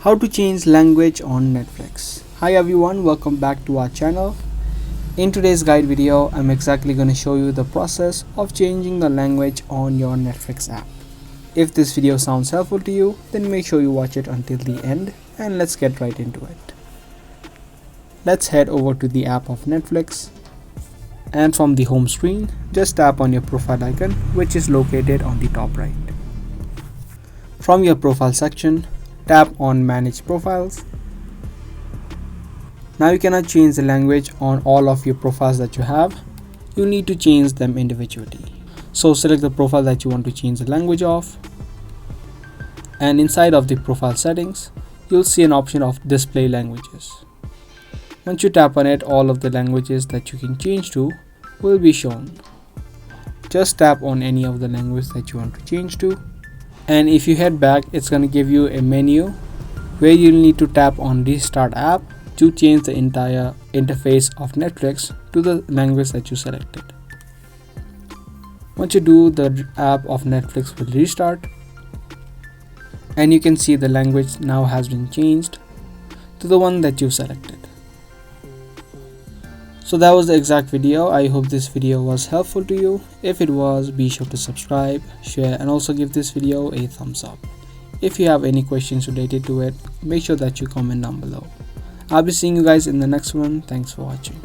How to change language on Netflix. Hi everyone, welcome back to our channel. In today's guide video, I'm exactly going to show you the process of changing the language on your Netflix app. If this video sounds helpful to you, then make sure you watch it until the end and let's get right into it. Let's head over to the app of Netflix, and from the home screen, just tap on your profile icon, which is located on the top right. From your profile section, tap on Manage Profiles. Now you cannot change the language on all of your profiles that you have. You need to change them individually. So select the profile that you want to change the language of, and inside of the profile settings, you'll see an option of Display Languages. Once you tap on it, all of the languages that you can change to will be shown. Just tap on any of the language that you want to change to, and if you head back, it's going to give you a menu where you'll need to tap on Restart App to change the entire interface of Netflix to the language that you selected. Once you do, the app of Netflix will restart, and you can see the language now has been changed to the one that you selected. So that was the exact video. I hope this video was helpful to you. If it was, be sure to subscribe, share, and also give this video a thumbs up. If you have any questions related to it, make sure that you comment down below. I'll be seeing you guys in the next one. Thanks for watching.